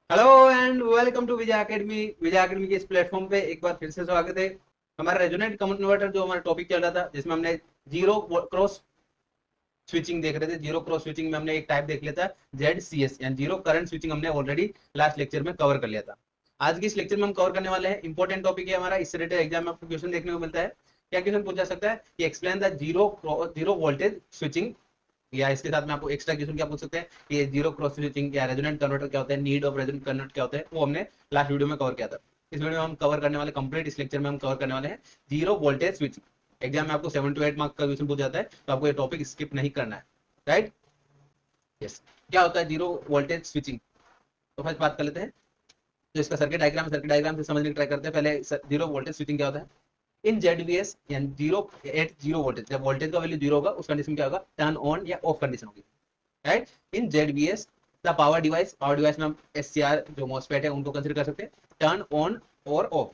Hello and welcome to Vijay academy. Vijay academy के इस platform पे एक बार फिर से स्वागत है। हमारा रेजोनेंट कन्वर्टर जो हमारा टॉपिक चल रहा था, जिसमें हमने जीरो क्रॉस स्विचिंग देख रहे थे। जीरो क्रॉस स्विचिंग में हमने एक टाइप देख लिया था, ZCS यानी जीरो करंट स्विचिंग। हमने ऑलरेडी लास्ट लेक्चर में कवर कर लिया था। आज के इस लेक्चर में हम कवर करने वाले हैं इंपॉर्टेंट टॉपिक है हमारा। इससे रिलेटेड एग्जाम में आपको क्वेश्चन देखने को मिलता है। क्या क्वेश्चन पूछा सकता है कि explain the zero voltage switching, या इसके साथ में आपको एक्स्ट्रा क्वेश्चन क्या पूछ सकते हैं कि जीरो क्रॉस स्विचिंग या रेजोनेंट कन्वर्टर क्या होता है, नीड ऑफ रेजोनेंट कन्वर्टर क्या होता है, वो हमने लास्ट वीडियो में कवर किया था। इस वीडियो में हम कवर करने वाले कंप्लीट इस लेक्चर में हम कवर करने वाले हैं जीरो वोल्टेज स्विचिंग। एग्जाम में आपको 7 to 8 मार्क्स का क्वेश्चन पूछ जाता है, तो आपको ये टॉपिक स्किप नहीं करना है। Right, yes. क्या होता है जीरो वोल्टेज स्विचिंग, तो फर्स्ट बात कर लेते हैं। तो इसका सर्किट डायग्राम से समझने की ट्राई करते हैं। पहले जीरो वोल्टेज स्विचिंग क्या होता है। इन ZVS यानी जीरो एट जीरो वोल्टेज, जब वोल्टेज का वैल्यू जीरो होगा उस कंडीशन क्या होगा, टर्न ऑन या ऑफ कंडीशन होगी। Right, in ZVS the power device में हम SCR जो मॉसफेट है उनको कंसीडर कर सकते हैं टर्न ऑन और off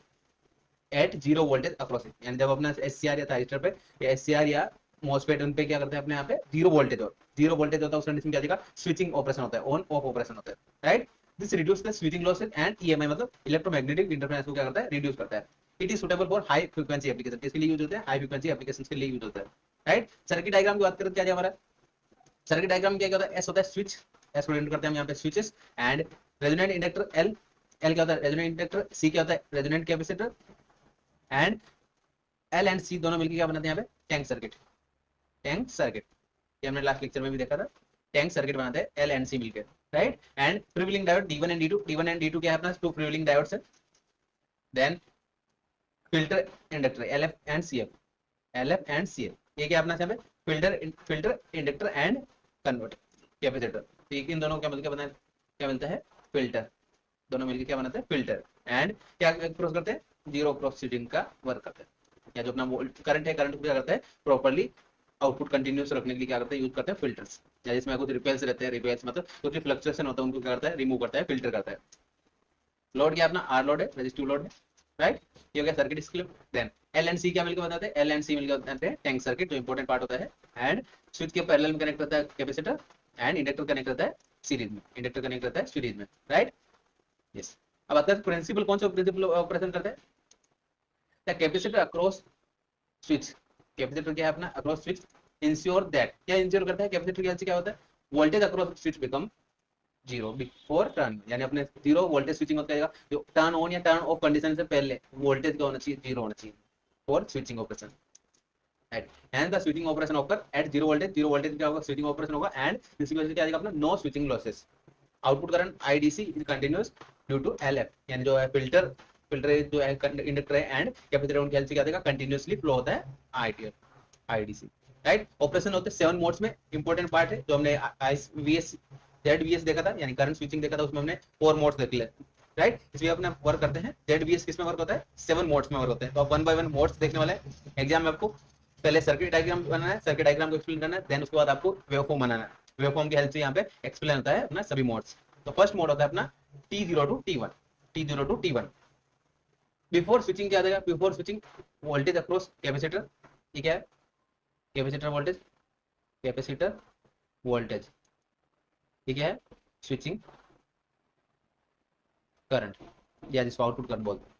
at zero voltage across. यानी जब अपना SCR या थाइस्टर पे या SCR या मॉसफेट उन पे क्या करते हैं अपने यहाँ पे जीरो वोल्टेज, और जीरो वोल्टेज होता है उस कंडीशन क्या जाएगा, स्विचिंग ऑपरेशन होता है, ऑन ऑफ ऑपरेशन होता है। Right, this reduce the switching losses and EMI, मतलब इलेक्ट्रोमैग्नेटिक इंटरफेरेंस को क्या करता है, रिड्यूस करता है। It is suitable for high frequency application, किसके लिए यूज होता है, हाई फ्रीक्वेंसी एप्लीकेशन के लिए यूज होता है। राइट, सर्किट डायग्राम की बात करें क्या है हमारा सर्किट डायग्राम, क्या होता है, एस होता है स्विच, एस को करते हैं हम यहाँ पे switches, and resonant inductor L, L क्या होता है रेजोनेंट इंडक्टर, सी क्या होता है resonant capacitor, and L and C दोनों मिलकर क्या बनाते हैं यहाँ पे, टैंक सर्किट। टैंक सर्किट ये हमने लास्ट लेक्चर में भी देखा था, टैंक सर्किट बनाते हैं एल एंड सी मिलकर। Right, and freewheeling diode D1 and D2, D1 and D2 क्या है अपना, टू प्रिविलिंग डायोड्स है। Then filter inductor LF and CF, LF and CF ये क्या अपना यहाँ पे, filter inductor and converter capacitor. तो इन दोनों क्या मिलकर बना, क्या मिलता है, फिल्टर। दोनों मिलकर क्या बनाते हैं, फिल्टर। एंड क्या क्रॉस करते हैं, जीरो क्रॉस स्विचिंग का वर्क करते हैं। या जो अपना करंट है, करंट को क्या करता है, प्रॉपर्ली आउटपुट कंटिन्यूस रखने के लिए क्या करते हैं, यूज करते हैं फिल्टर्स। या जिसमें कुछ रिपेल्स रहते हैं, रिपेल्स मतलब कुछ भी फ्लक्चुएशन होता है उनको क्या करता है, रिमूव करता है, फिल्टर करता है। लोड क्या अपना आर लोड है, रेजिस्टिव लोड है। राइट, ये हो गया सर्किट इसके लिए। देन एल एंड सी क्या मिलकर बताते हैं, एल एंड सी मिलकर बताते हैं टैंक सर्किट, जो इंपॉर्टेंट पार्ट होता है। एंड स्विच के पैरेलल में कनेक्ट होता है कैपेसिटर, एंड इंडक्टर कनेक्ट होता है सीरीज में, इंडक्टर कनेक्ट होता है सीरीज में। Right, yes. अब आता है प्रिंसिपल, कौन सा प्रिंसिपल ऑपरेशन करता है, कैपेसिटर अक्रॉस स्विच। कैपेसिटर क्या है अपना, अक्रॉस स्विच इंश्योर दैट, क्या इंश्योर करता है कैपेसिटर की हेल्प से, क्या होता है, voltage across switch become zero before turn, यानी अपने जीरो वोल्टेज स्विचिंग होता है जो टर्न ऑन या टर्न ऑफ कंडीशन से पहले वोल्टेज क्या होना चाहिए, जीरो होना चाहिए for switching operation. Right, and the switching operation occur at zero voltage, zero voltage क्या होगा, स्विचिंग ऑपरेशन होगा। एंड इसकी वजह से क्या आएगा अपना, no switching losses. Output current IDC is continuous due to LF, यानी जो है फिल्टर, फिल्टर जो है इंडक्टर है एंड कैपेसिटर उनकी हेल्प से क्या देगा, कंटिन्यूअसली फ्लो होता है IDC। राइट, ऑपरेशन होते हैं 7 मोड्स में। इंपॉर्टेंट पार्ट है जो हमने ISVS ZVS देखा था, यानी करंट स्विचिंग देखा था, उसमें हमने 4 मोड्स देख लिया। राइट, इसमें अपने वर्क करते हैं ZVS किस में वर्क होता है, 7 मोड्स में वर्क होते हैं। तो आप 1 बाय 1 मोड्स देखने वाले हैं एग्जाम में। आपको पहले सर्किट डायग्राम बनाना है, सर्किट डायग्राम को एक्सप्लेन करना है, देन उसके बाद आपको वेवफॉर्म बनाना है। वेवफॉर्म की हेल्प से यहाँ पे एक्सप्लेन होता है अपना सभी मोड्स। तो फर्स्ट मोड होता है अपना T0 to T1, T0 to T1। Before switching क्या देगा, before switching voltage across capacitor, ये क्या है, कैपेसिटर वोल्टेज, कैपेसिटर वोल्टेज, ठीक है, स्विचिंग करंट, या जिसको आउटपुट करंट बोलते हैं।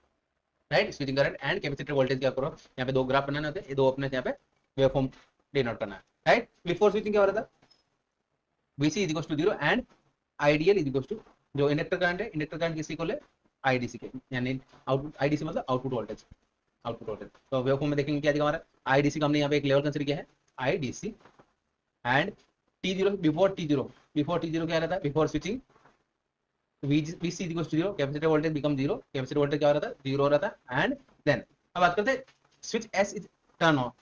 Right, switching current and capacitor voltage क्या करो, यहाँ पे दो ग्राफ बनाने होते हैं, ये दो अपने यहाँ पे वेवफॉर्म डिनोट करना है। राइट, बिफोर स्विचिंग क्या हो रहा था, VC is equal to 0 and ideal is equal to, जो इंडक्टर करंट है, इंडक्टर करंट किसी को ले IDC के, यानी आउटपुट IDC मतलब आउटपुट वोल्टेज, आउटपुट वोल्टेज। तो वेवफॉर्म में देखेंगे क्या दिखा हमारा, IDC का हमने यहाँ पे एक लेवल कंसीडर किया है IDC, and T0 before T0 क्या रहता है, before switching VC equal to 0, capacitor voltage become 0, capacitor voltage क्या हो रहा था, 0 हो रहा था। एंड देन अब बात करते हैं switch S is turn off,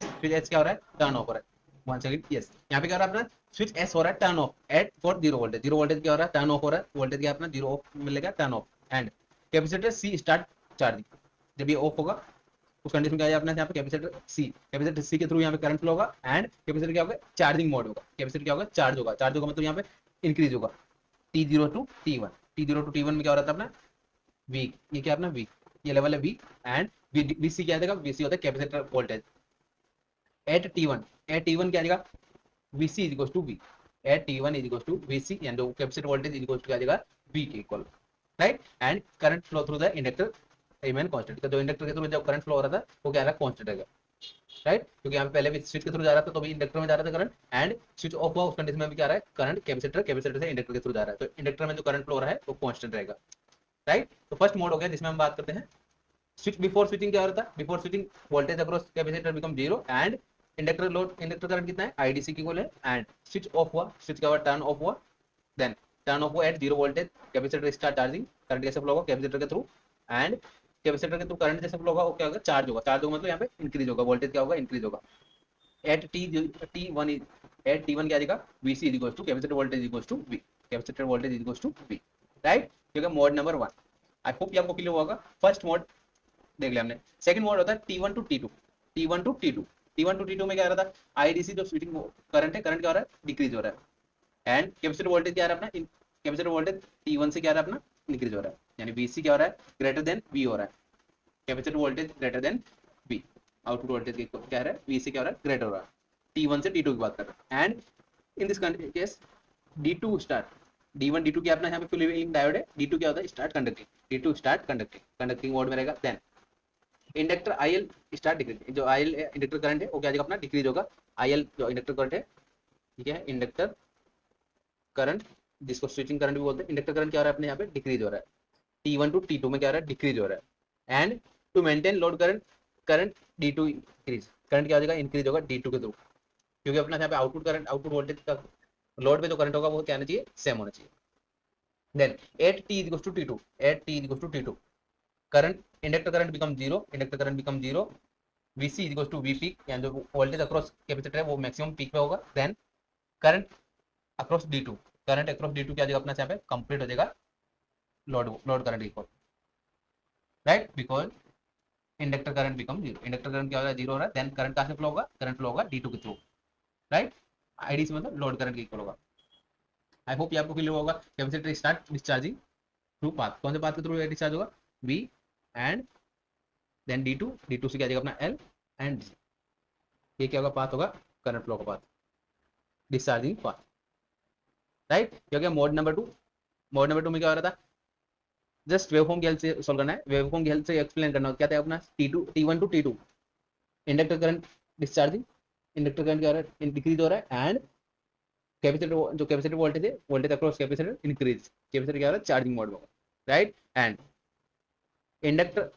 switch S क्या हो रहा है, टर्न ऑफ हो रहा है। वन सेकंड, यस, यहाँ पे क्या हो रहा है अपना, स्विच S हो रहा है turn off at for zero voltage, zero voltage क्या हो रहा है, टर्न ऑफ हो रहा है, वोल्टेज क्या अपना जीरो ऑफ मिलेगा, turn off. And capacitor C start charging, जब ये ऑफ होगा उस कंडीशन क्या है अपना, यहाँ पे कैपेसिटर C के थ्रू यहाँ पे करंट फ्लो होगा, एंड कैपेसिटर क्या होगा, चार्जिंग मोड होगा, कैपेसिटर क्या होगा, चार्ज होगा, चार्ज होगा मतलब यहाँ पे इंक्रीज होगा। T0 to T1, T0 to T1 में क्या हो रहा था अपना, वीक, ये क्या अपना वीक, ये लेवल है वीक। एंड VC क्या देगा, VC होता है capacitor voltage at T1, eight T1 क्या देगा, VC is equal to V, at T1 is equal to VC, यानी जो capacitor voltage is equal to क्या देगा, V के equal, right. And current flow through the inductor remain constant, जो inductor के through जब करंट फ्लो हो रहा था वो क्या रहा, कांस्टेंट रहेगा, राइट। क्योंकि यहाँ पे पहले भी स्विच के थ्रू जा रहा था तो भी इंडक्टर में जा रहा था करंट, एंड स्विच ऑफ हुआ उस कंडीशन में भी क्या रहा है, करंट कैपेसिटर से इंडक्टर के थ्रू जा रहा है, तो इंडक्टर में जो करंट फ्लो हो रहा है वो कांस्टेंट रहेगा, राइट। तो फर्स्ट मोड हो गया जिसमें हम बात करते हैं स्विच बिफोर स्विचिंग। क्या होता है before switching, voltage across capacitor become zero and inductor current कितना है, आईडीसी की है, एंड स्विच ऑफ हुआ, स्विच का टर्न ऑफ हुआ, देन टर्न ऑफ हुआ at zero voltage, capacitor start charging, current कैसे फ्लो होगा, कैपेसिटर के थ्रू, एंड कैपेसिटर के थ्रू करंट जैसे फ्लो होगा वो क्या होगा, चार्ज होगा, चार्ज होगा मतलब यहाँ पे इंक्रीज होगा, वोल्टेज क्या होगा, इंक्रीज होगा at T one, at T one क्या आएगा, VC is equals to capacitor voltage equals to V, capacitor voltage is equals to V, right. क्योंकि मोड नंबर 1, आई होप ये आपको क्लियर होगा। फर्स्ट मोड देख लिया हमने। सेकंड मोड होता है T1 to T2, T1 to T2, T1 to T2 में क्या रहा था, आईडीसी जो स्विचिंग करंट है, करंट क्या हो रहा है, डिक्रीज हो रहा है, एंड कैपेसिटर वोल्टेज क्या आ रहा है अपना, कैपेसिटर वोल्टेज T1 से क्या आ रहा है अपना, इंक्रीज हो रहा है, यानी VC क्या हो रहा है, ग्रेटर देन V हो रहा है, capacitor voltage greater than V, output voltage क्या है, VC क्या हो रहा है, ग्रेटर हो रहा है, T1 से T2 की बात कर रहे हैं। And in this case D2 start, D1 D2 क्या अपना यहाँ पे फ्रीव्हीलिंग डायोड है, D2 क्या होता है, start conducting, D2 start conducting, conducting mode में रहेगा। Then inductor IL start decrease, जो IL इंडक्टर करंट है वो क्या अपना डिक्रीज होगा, IL जो इंडक्टर करंट है, ठीक है, इंडक्टर करंट जिसको स्विचिंग करंट भी बोलते हैं, इंडक्टर करंट क्या हो रहा है अपने यहाँ पे डिक्रीज हो रहा है, T1 टू T2 में क्या हो रहा है, डिक्रीज हो रहा है, and to maintain load current, current D2 increase, current क्या हो जाएगा, इंक्रीज होगा D2 के थ्रू, क्योंकि अपना यहाँ पे आउटपुट करंट, आउटपुट वोल्टेज का लोड पे जो करंट होगा वो क्या होना चाहिए, सेम होना चाहिए। Then at T equals to T2, at T equals to T2, current inductor current become zero, inductor current become zero, VC equals to V peak, यानी जो वोल्टेज अक्रॉस कैपेसिटर है वो मैक्सिमम पीक पे होगा। Then current across D2, current across D2 क्या आ जाएगा अपना यहाँ पे, कंप्लीट हो जाएगा load current equal, right, because inductor current become zero, inductor current क्या हो रहा है, जीरो हो रहा है, देन करंट कहाँ से फ्लो होगा, करंट फ्लो होगा D2 के थ्रू, राइट, आईडीसी मतलब लोड करंट के इक्वल होगा। आई होप ये आपको क्लियर होगा। Capacitor start discharging through path, कौन से पाथ के थ्रू डिस्चार्ज होगा, V एंड देन D2 से क्या जाएगा अपना L एंड G, ये क्या होगा, पाथ होगा करंट फ्लो का पाथ, डिस्चार्जिंग पाथ, राइट। ये हो गया मोड नंबर 2। मोड नंबर 2 में क्या हो रहा था, जस्ट वेवफॉर्म की हेल्प से सॉल्व करना है, वेवफॉर्म की हेल्प से एक्सप्लेन करना है, क्या था अपना T1 to T2, inductor current discharging, inductor current क्या हो रहा है, डिक्रीज हो रहा है, एंड कैपेसिटर जो कैपेसिटर वोल्टेज है, voltage across capacitor increase, capacitor क्या हो रहा है, चार्जिंग मोड में होगा, right. And inductor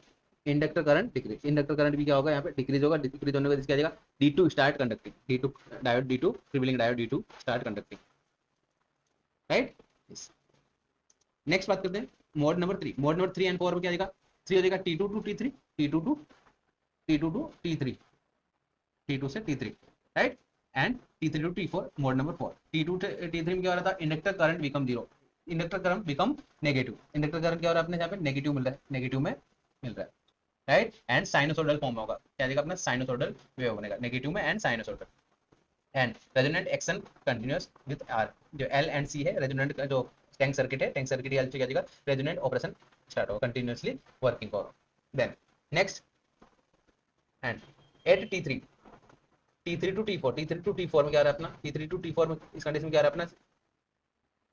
inductor current decrease, inductor current भी क्या होगा यहाँ पे, डिक्रीज होगा, डिक्रीज होने का क्या जाएगा, D2 start conducting, D2 diode D2 freewheeling diode D2 start conducting, right. Next बात करते हैं mode number 3। Mode number 3 and 4 में क्या जाएगा, 3 हो जाएगा T2 to T3, T2 to T3, T2 से T3, right, and T3 to T4, mode number 4। T2 से T3 में क्या हो रहा था, inductor current become zero, inductor current become negative, inductor current क्या हो रहा है अपने यहाँ पे, नेगेटिव मिल रहा है, नेगेटिव में मिल रहा है, राइट, एंड साइनोसॉइडल फॉर्म होगा, क्या जाएगा अपना, साइनोसॉइडल वेव बनेगा, नेगेटिव में and sinusoidal, and resonant action continuous with R, जो L एंड C है, रेजोनेंट का जो टैंक सर्किट है, टैंक सर्किट हेल्प से क्या जाएगा, रेजोनेंट ऑपरेशन स्टार्ट होगा, कंटिन्यूअसली वर्किंग होगा। Then next and at T3 to T4, T3 to T4 में क्या रहा है अपना, T3 टू T4 में इस कंडीशन में क्या रहा है अपना,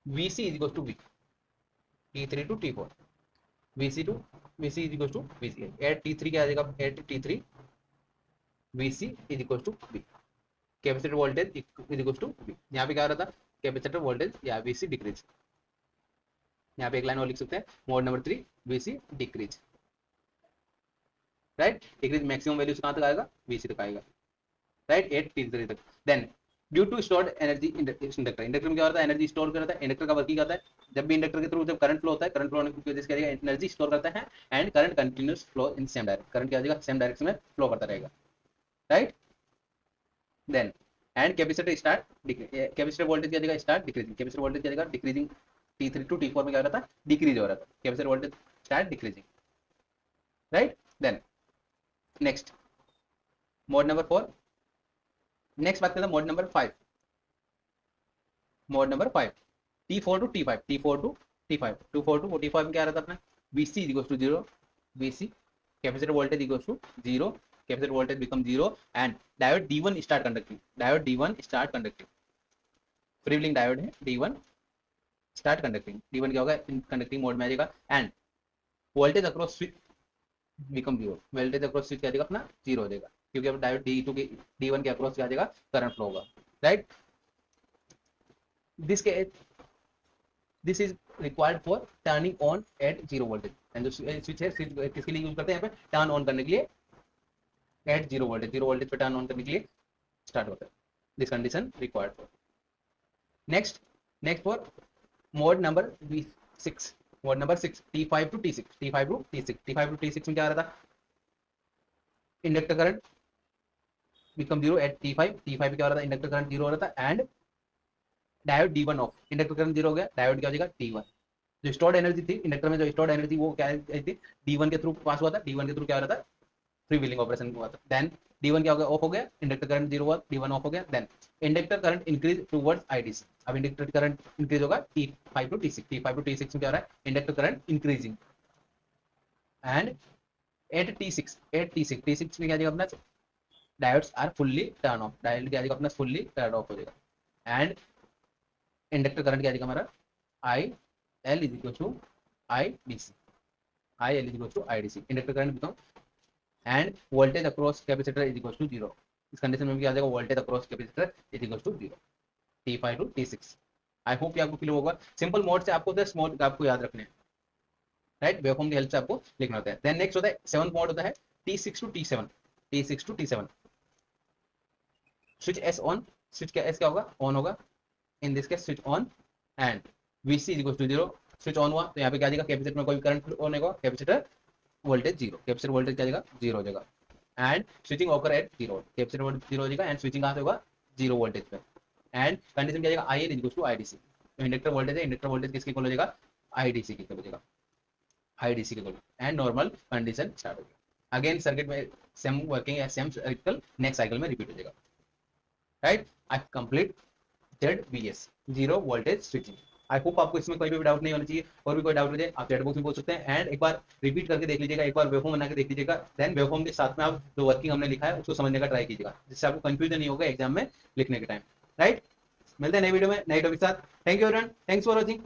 VC is equal to V, T3 to T4, VC is equal to VC, at T3 क्या आ जाएगा, at T3 VC is equal to V, capacitor voltage is equal to V, यहाँ पे क्या हो रहा था, कैपेसिटर वोल्टेज या VC डिक्रीज, यहाँ पे एक लाइन और लिख सकते हैं, mode number 3 VC decrease, right, decrease maximum value से कहाँ तक आएगा, VC तक आएगा, राइट, 8 T3 तक। Then due to stored energy, inductor में क्या होता है, एनर्जी स्टोर करता है, इंडक्टर का वर्किंग आता है, जब भी इंडक्टर के थ्रू जब करंट फ्लो होता है, करंट फ्लो होने की वजह से क्या जाएगा, एनर्जी स्टोर करता है, and current continuous flow in same direction, current क्या जाएगा, सेम डायरेक्शन में फ्लो करता रहेगा, right. Then and capacitor start decrease, capacitor voltage क्या जाएगा, स्टार्ट डिक्रीजिंग, कैपेसिटर वोल्टेज क्या जाएगा, डिक्रीजिंग, T3 टू T4 में क्या हो रहा था, डिक्रीज हो रहा था, capacitor voltage start decreasing, right. Then next mode number 4। Next बात करते हैं mode number 5। Mode number 5 T4 to T5, T4 to T5, T4 to T5 में क्या रहा था अपना, VC equals to 0, VC capacitor voltage equals to 0, capacitor voltage become 0, and diode D1 start conducting, diode D1 start conducting, freewheeling diode है D1 start conducting, D1 क्या होगा, conducting mode में आ जाएगा and voltage across switch become zero, voltage across switch क्या आ जाएगा अपना zero हो जाएगा, क्योंकि अब डायोड D2 के D1 के अक्रॉस क्या आ जाएगा, करंट फ्लो होगा, राइट। दिस के this is required for turning on at zero voltage, and जो स्विच है, स्विच किसके लिए यूज करते हैं यहाँ पे, टर्न ऑन करने के लिए एट जीरो वोल्टेज पे टर्न ऑन करने के लिए स्टार्ट होता है, this condition required for. Next for mode number 6, mode number 6 T5 to T6 में क्या आ रहा था, inductor current become zero at T5 क्या हो रहा था, इंडक्टर करंट जीरो हो रहा था and diode D1 of, inductor current zero हो गया, डायोड क्या हो जाएगा D1, जो स्टोर्ड एनर्जी थी इंडक्टर में, जो स्टोर्ड एनर्जी वो क्या थी, D1 के थ्रू पास हुआ था, D1 के थ्रू क्या हो रहा था, फ्री व्हीलिंग ऑपरेशन हुआ था, देन D1 क्या हो गया, ऑफ हो गया, इंडक्टर करंट जीरो हुआ, D1 ऑफ हो गया, then inductor current increase towards IDC, अब इंडक्टर करंट इंक्रीज होगा T5 टू T6 में क्या हो रहा है, inductor current increasing and at T6 में क्या जाएगा अपना, diodes are fully turn off, diode क्या जाएगा अपना फुल्ली टर्न ऑफ हो जाएगा एंड इंडक्टर करंट क्या जाएगा हमारा IL is equal to IDC, inductor current become and voltage across capacitor is equal to zero, इस कंडीशन में भी आ जाएगा voltage across capacitor is equal to zero, T5 to T6। I hope आपको clear होगा, सिंपल मोड से आपको mode आपको याद रखने हैं, राइट, वेवफॉर्म की हेल्प से आपको लिखना होता है। देन नेक्स्ट होता है 7th मोड होता है T6 to T7, switch S on, switch क्या S क्या होगा, ऑन होगा, in this case switch on and VC is equal to zero, switch on हुआ तो यहाँ पे क्या जाएगा, कैपेसिटर में कोई करंट ऑन होगा, capacitor voltage zero, capacitor voltage क्या जाएगा, जीरो हो जाएगा and switching occur at zero, capacitor voltage zero हो जाएगा एंड स्विचिंग कहाँ से होगा, जीरो वोल्टेज पे एंड कंडीशन क्या जाएगा, IL is equal to IDC, तो इंडक्टर वोल्टेज है, इंडक्टर वोल्टेज किसके इक्वल हो जाएगा, IDC के इक्वल हो जाएगा, IDC के equal and normal condition start हो जाएगा, अगेन सर्किट में सेम वर्किंग या सेम साइकिल नेक्स्ट साइकिल में रिपीट हो जाएगा, right. I complete ZVS, zero voltage switching. I hope आपको इसमें कोई भी डाउट नहीं होना चाहिए, और भी कोई डाउट हो जाए आप चैट बॉक्स में पूछ सकते हैं एंड एक बार रिपीट करके देख लीजिएगा, एक बार वेवफॉर्म बना के देख लीजिएगा, देन वेवफॉर्म के साथ में आप जो वर्किंग हमने लिखा है उसको समझने का ट्राई कीजिएगा, जिससे आपको कंफ्यूजन नहीं होगा एग्जाम में लिखने के टाइम, राइट। मिलते हैं नई वीडियो में नए टॉपिक के साथ, thank you everyone, thanks for watching.